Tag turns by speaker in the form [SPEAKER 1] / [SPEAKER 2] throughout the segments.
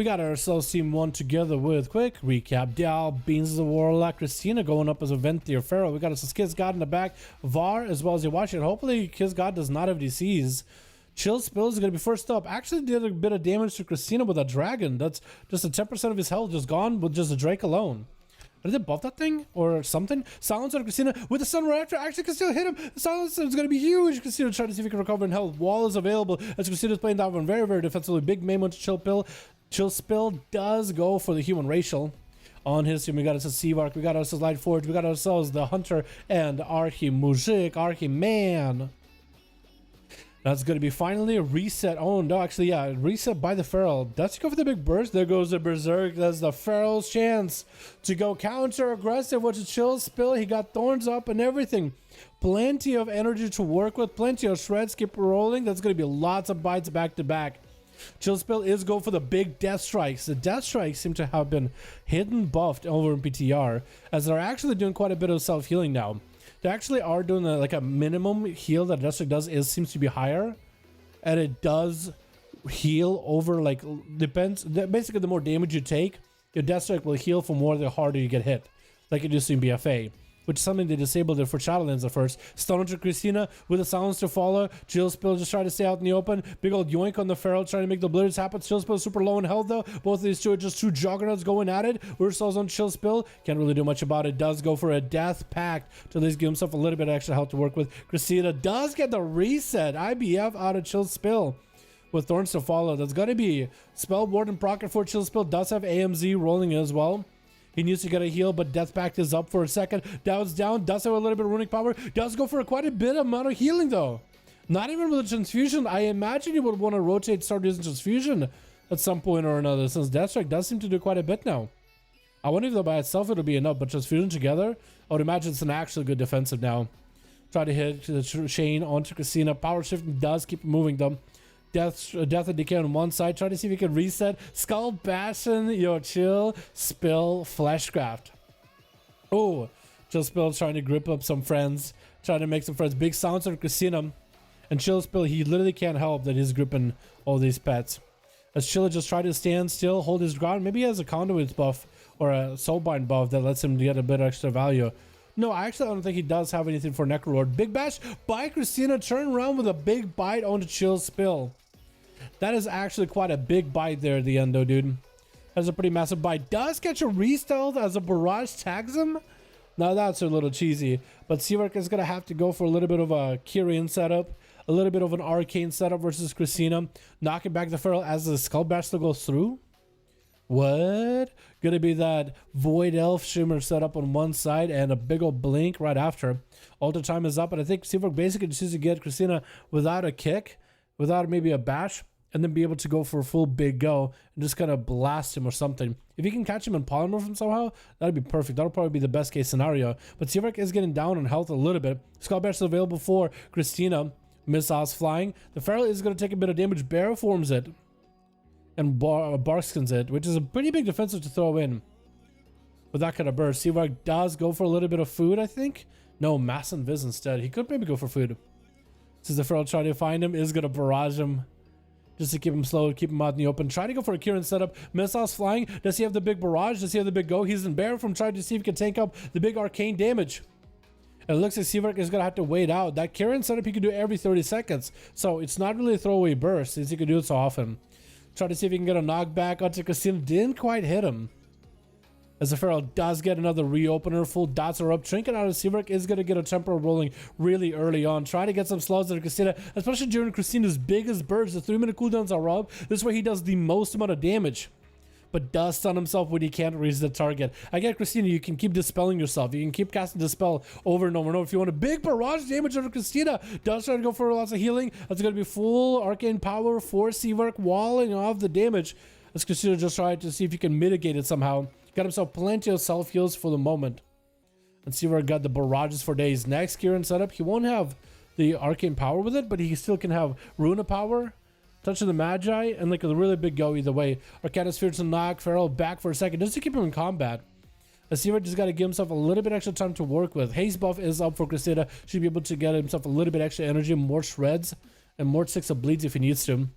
[SPEAKER 1] We got ourselves team 1 together with quick recap. Dal, Beans the Warlock, Christina going up as a Venthyr Pharaoh. We got us Kiss God in the back, Var as well as you watch it. Hopefully Kiss God does not have DCs. Chill Spill is going to be first up. Actually did a bit of damage to Christina with a dragon. That's just a 10% of his health just gone with just a Drake alone. Did it buff that thing or something? Silence on Christina with the Sun Reactor. Actually can still hit him. The silence is going to be huge. Christina trying to see if he can recover in health. Wall is available as Christina's playing that one very, very defensively. Big main one to Chill Pill. Chill Spill does go for the human racial. On his team, we got us a Seavark, we got us a Light Forge, we got ourselves the Hunter and Archi Mujik, Archi Man. That's going to be finally a reset. Oh no, actually, yeah, reset by the Feral. Does he go for the big burst? There goes the Berserk. That's the Feral's chance to go counter aggressive, which is Chill Spill. He got thorns up and everything. Plenty of energy to work with, plenty of shreds. Keep rolling. That's going to be lots of bites back to back. Chill Spill is go for the big death strikes. The death strikes seem to have been hidden buffed over in PTR, as they're actually doing quite a bit of self-healing now. They actually are doing like a minimum heal that death strike does seems to be higher, and it does heal over like depends. Basically, the more damage you take, your death strike will heal for more the harder you get hit, like it used to in BFA. Which is something they disabled it for Shadowlands at first. Stun to Christina with a silence to follow. Chill Spill just trying to stay out in the open. Big old yoink on the Feral trying to make the blizzards happen. Chill Spill super low in health though. Both of these two are just two juggernauts going at it. Ursol's on Chill Spill. Can't really do much about it. Does go for a death pact to at least give himself a little bit of extra health to work with. Christina does get the reset. IBF out of Chill Spill. With Thorns to follow. That's going to be Spell Warden Procket for Chill Spill. Does have AMZ rolling as well. He needs to get a heal, but Death Pact is up for a second. Down's down. Does have a little bit of runic power. Does go for quite a bit amount of healing, though. Not even with a transfusion. I imagine he would want to rotate, start using transfusion at some point or another, since Death Strike does seem to do quite a bit now. I wonder if by itself it would be enough, but transfusion together, I would imagine it's an actually good defensive now. Try to hit the chain onto Christina. Power shifting does keep moving them. Death and Decay on one side. Try to see if he can reset. Skull Bastion, Chill Spill, Fleshcraft. Oh, Chill Spill trying to grip up some friends. Trying to make some friends. Big sounds on Christina. And Chill Spill, he literally can't help that he's gripping all these pets. As Chill just try to stand still, hold his ground. Maybe he has a conduit buff or a soulbind buff that lets him get a bit extra value. No, actually, I don't think he does have anything for Necrolord. Big bash by Christina. Turn around with a big bite onto Chill Spill. That is actually quite a big bite there at the end, though, dude. That's a pretty massive bite. Does catch a re-stealth as a barrage tags him. Now that's a little cheesy. But Seavark is going to have to go for a little bit of a Kyrian setup. A little bit of an Arcane setup versus Christina. Knocking back the Feral as the Skull Bash still goes through. What? Gonna be that Void Elf Shimmer set up on one side and a big old blink right after. Alter time is up, and I think Seavark basically just needs to get Christina without a kick, without maybe a bash, and then be able to go for a full big go and just kind of blast him or something. If you can catch him and polymorph him somehow, that'd be perfect. That'll probably be the best case scenario. But Seavark is getting down on health a little bit. Skull Bash is available for Christina. Missiles flying. The Feral is going to take a bit of damage. Bear forms it. And barkskins it, which is a pretty big defensive to throw in with that kind of burst. Seavark does go for a little bit of food, I think. No, Mass Invis instead. He could maybe go for food. Since the Feral trying to find him is going to barrage him just to keep him slow, keep him out in the open. Try to go for a Kieran setup. Missiles flying. Does he have the big barrage? Does he have the big go? He's in bear from trying to see if he can tank up the big arcane damage. And it looks like Seavark is going to have to wait out. That Kieran setup he can do every 30 seconds. So it's not really a throwaway burst since he can do it so often. Try to see if he can get a knockback onto Christina. Didn't quite hit him. As the Feral does get another reopener. Full dots are up. Trinket out of Seavark is going to get a temporal rolling really early on. Try to get some slows out of Christina. Especially during Christina's biggest burst. The 3-minute cooldowns are up. This way he does the most amount of damage. But does stun himself when he can't reach the target. I get Christina, you can keep dispelling yourself. You can keep casting Dispel over and over and over. If you want a big barrage damage over Christina, does try to go for lots of healing. That's going to be full arcane power for Seavark, walling off the damage. As Christina just tried to see if he can mitigate it somehow. Got himself plenty of self-heals for the moment. And Seavark got the barrages for days. Next Kieran setup, he won't have the arcane power with it, but he still can have Runa power. Touch of the Magi, and like a really big go either way. Arcana Sphere to knock Feral back for a second, just to keep him in combat. Seavark just got to give himself a little bit extra time to work with. Haze buff is up for Christina. Should be able to get himself a little bit extra energy, more shreds, and more 6 of bleeds if he needs to.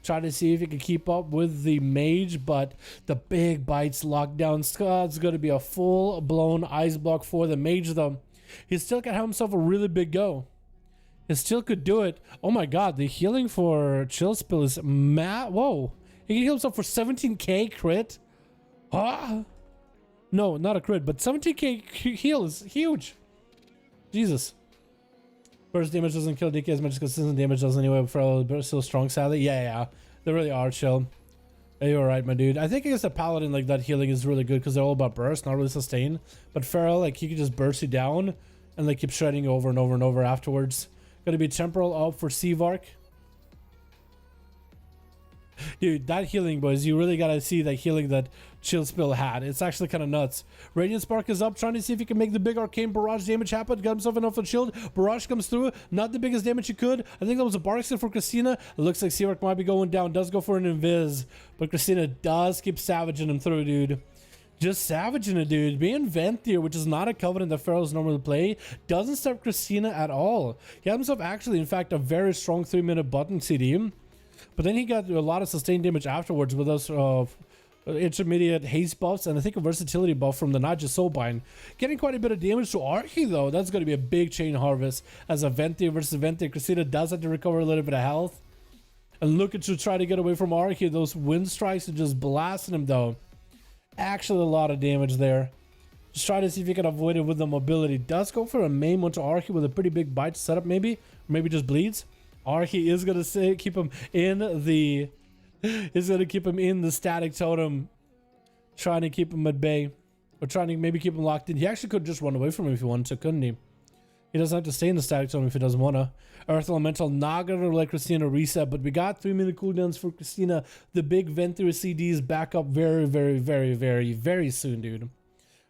[SPEAKER 1] Try to see if he can keep up with the Mage, but the big bites locked down. It's going to be a full-blown ice block for the Mage, though. He still can have himself a really big go. He still could do it. Oh my god, the healing for Chill Spill is mad. Whoa. He can heal himself for 17k crit. Ah. No, not a crit, but 17k heal is huge. Jesus. Burst damage doesn't kill DK as much as consistent damage does anyway. But still strong, sadly. Yeah. They really are chill. Yeah, you're right, my dude. I think against a Paladin, like, that healing is really good because they're all about burst, not really sustain. But Feral, like, he can just burst you down and, like, keep shredding you over and over and over afterwards. Gonna be temporal up for Seavark. Dude, that healing, boys, you really gotta see that healing that Chill Spill had. It's actually kind of nuts. Radiant Spark is up, trying to see if he can make the big arcane barrage damage happen. Got himself enough of shield. Barrage comes through. Not the biggest damage he could. I think that was a Bardic Skill for Christina. It looks like Seavark might be going down. Does go for an invis. But Christina does keep savaging him through, dude. Just savaging it, dude. Being Venthyr, which is not a covenant that Pharaohs normally play, doesn't stop Christina at all. He had himself actually, in fact, a very strong 3-minute button CD. But then he got a lot of sustained damage afterwards with those intermediate haste buffs and I think a versatility buff from the Naja Soulbind. Getting quite a bit of damage to Archie, though. That's going to be a big chain harvest as a Venthyr versus Venthyr. Christina does have to recover a little bit of health. And look at you try to get away from Archie. Those wind strikes are just blasting him, though. Actually, a lot of damage there. Just try to see if you can avoid it with the mobility. Does go for a main onto Archie with a pretty big bite setup, maybe. Or maybe just bleeds. Archie is going to keep him in the... He's going to keep him in the static totem. Trying to keep him at bay. Or trying to maybe keep him locked in. He actually could just run away from him if he wanted to, couldn't he? He doesn't have to stay in the static totem if he doesn't want to. Earth Elemental, not going to let Christina reset. But we got 3-minute cooldowns for Christina. The big Venthyr CDs back up very, very, very, very, very soon, dude.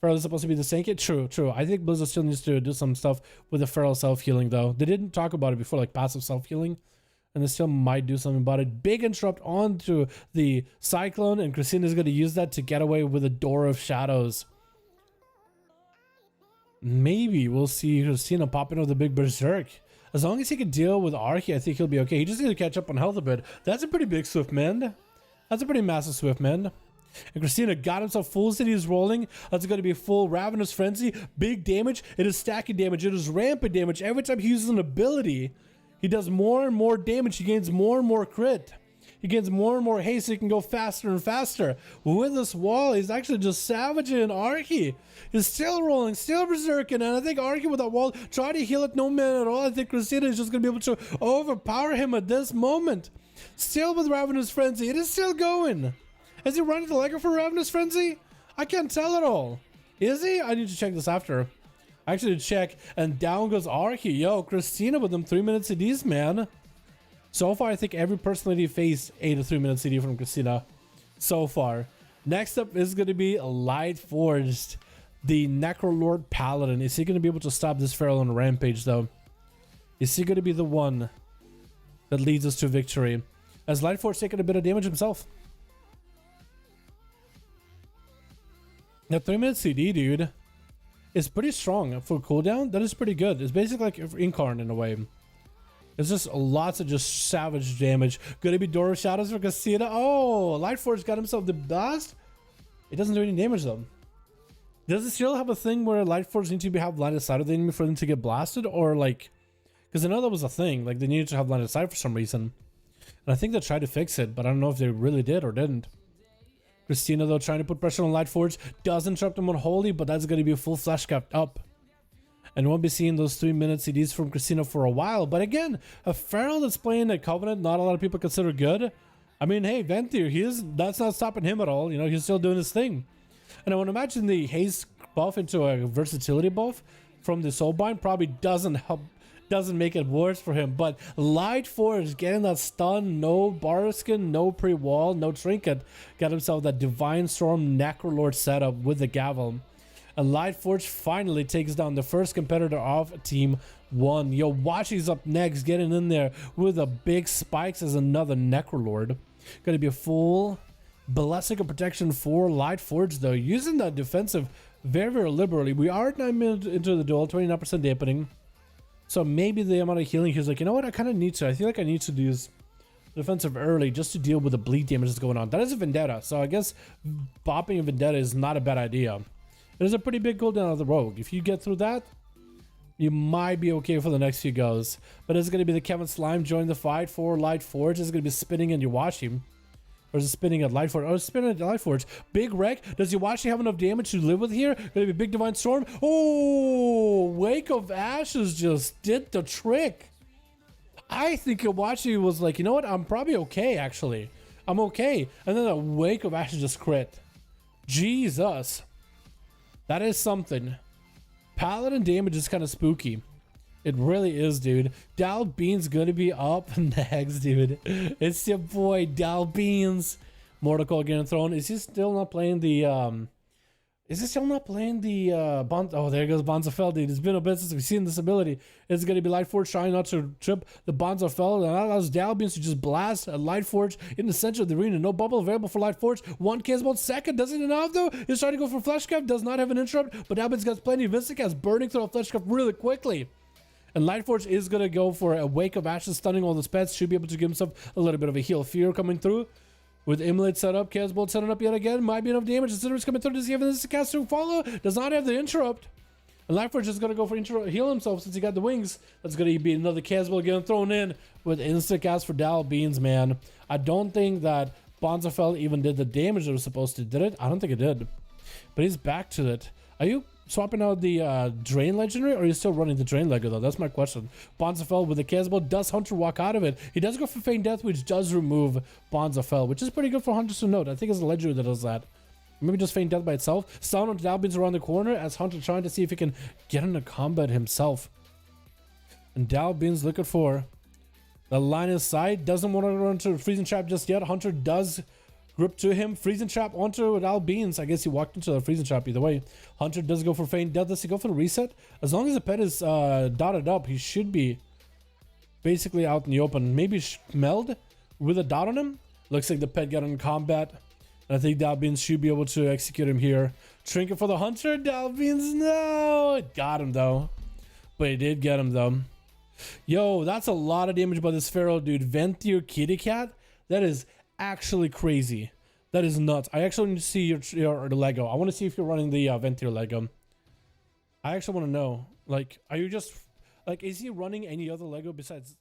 [SPEAKER 1] Feral is supposed to be the same kit? True. I think Blizzard still needs to do some stuff with the Feral self-healing, though. They didn't talk about it before, like passive self-healing. And they still might do something about it. Big interrupt onto the Cyclone, and Christina is going to use that to get away with a Door of Shadows. Maybe we'll see Christina popping with a big Berserk. As long as he can deal with Archie, I think he'll be okay. He just needs to catch up on health a bit. That's a pretty big Swift Mend. That's a pretty massive Swift Mend. And Christina got himself full cities rolling. That's going to be full Ravenous Frenzy. Big damage. It is stacking damage. It is rampant damage. Every time he uses an ability, he does more and more damage. He gains more and more crit. He gains more and more haste so he can go faster and faster. With this wall, he's actually just savaging Archie. He's still rolling, still berserking, and I think Archie with that wall, try to heal it no man at all. I think Christina is just going to be able to overpower him at this moment. Still with Ravenous Frenzy. It is still going. Is he running the Legger for Ravenous Frenzy? I can't tell at all. Is he? I need to check this after. I actually check, and down goes Archie. Yo, Christina with them 3-minute CDs, man. So far, I think every person that he faced ate a 3-minute CD from Christina. So far. Next up is going to be Lightforged, the Necrolord Paladin. Is he going to be able to stop this Feral on Rampage, though? Is he going to be the one that leads us to victory? As Lightforged taking a bit of damage himself. That 3-minute CD, dude, is pretty strong for cooldown. That is pretty good. It's basically like Incarn in a way. It's just lots of just savage damage. Gonna be Door of Shadows for Casita. Oh, Lightforge got himself the blast. It doesn't do any damage though. Does it still have a thing where Lightforge need to have line of sight of the enemy for them to get blasted? Or like, because I know that was a thing. Like they needed to have line of sight for some reason. And I think they tried to fix it, but I don't know if they really did or didn't. Christina, though, trying to put pressure on Lightforge. Doesn't trap them on Holy, but that's going to be a full flash capped up. And won't be seeing those 3-minute CDs from Christina for a while. But again, a Feral that's playing a Covenant, not a lot of people consider good. I mean, hey, Venthyr, that's not stopping him at all. You know, he's still doing his thing. And I would imagine the haste buff into a versatility buff from the Soulbind probably doesn't help. Doesn't make it worse for him, but Lightforge getting that stun, no Barskin, no pre-wall, no trinket, got himself that Divine Storm Necrolord setup with the Gavel. And Lightforge finally takes down the first competitor of Team 1. Yo, Washi's up next, getting in there with a big spikes as another Necrolord. Gonna be a full Blessing of Protection for Lightforge though, using that defensive very, very liberally. We are 9 minutes into the duel, 29% dampening. So maybe the amount of healing, he's like, you know what, I kind of need to. I feel like I need to use defensive early just to deal with the bleed damage that's going on. That is a Vendetta, so I guess bopping a Vendetta is not a bad idea. It is a pretty big cooldown of the Rogue. If you get through that, you might be okay for the next few goes. But it's going to be the Kevin Slime joining the fight for Light Forge. It's going to be spinning and you watch him. Or is it spinning at Light Forge? Oh, spinning at Light Forge. Big wreck. Does Iwashi have enough damage to live with here? Gonna be Big Divine Storm. Oh, Wake of Ashes just did the trick. I think Iwashi was like, you know what? I'm probably okay, actually. I'm okay. And then a Wake of Ashes just crit. Jesus. That is something. Paladin damage is kind of spooky. It really is, dude. Dal Bean's gonna be up next, dude. It's your boy, Dal Beans. Mortal Kombat getting thrown. Is he still not playing the, Oh, there goes Bonzafell, dude. It's been a bit since we've seen this ability. It's gonna be Lightforge trying not to trip the Bonzafell. And that allows Dal Beans to just blast a Lightforge in the center of the arena. No bubble available for Lightforge. One Kazbot second. Doesn't enough, though. He's trying to go for Fleshcraft. Does not have an interrupt. But Dal Beans got plenty of Visicast burning through a Fleshcraft really quickly. And Lightforge is going to go for a Wake of Ashes, stunning all the pets. Should be able to give himself a little bit of a heal. Fear coming through. With Imlet set up, Kazbolt setting up yet again. Might be enough damage. Considers coming through. Does he have this cast to follow? Does not have the interrupt. And Lightforge is going to go for heal himself since he got the wings. That's going to be another Kazbolt getting thrown in with instant cast for Dal Beans, man. I don't think that Bonzafell even did the damage it was supposed to. Did it? I don't think it did. But he's back to it. Are you swapping out the Drain Legendary, or are you still running the Drain Lego, though? That's my question. Bonzafell with the Kazbot. Does Hunter walk out of it? He does go for Feign Death, which does remove Bonzafell, which is pretty good for Hunters to note. I think it's a Legendary that does that. Maybe just Feign Death by itself. Stun on Dalbeans around the corner as Hunter trying to see if he can get into combat himself. And Dalbeans looking for the line of sight. Doesn't want to run to Freezing Trap just yet. Hunter does grip to him. Freezing Trap onto Dal Beans. I guess he walked into the Freezing Trap either way. Hunter does go for Feign Death. Does he go for the reset? As long as the pet is dotted up, he should be basically out in the open. Maybe Meld with a dot on him. Looks like the pet got in combat. And I think Dal Beans should be able to execute him here. Trinket for the Hunter. Dal Beans, no! It got him, though. But it did get him, though. Yo, that's a lot of damage by this Pharaoh, dude. Venthyr Kitty Cat? That is actually crazy. That is nuts. I actually need to see your Lego. I want to see if you're running the Venthyr Lego. I actually want to know. Like, are you just... Like, is he running any other Lego besides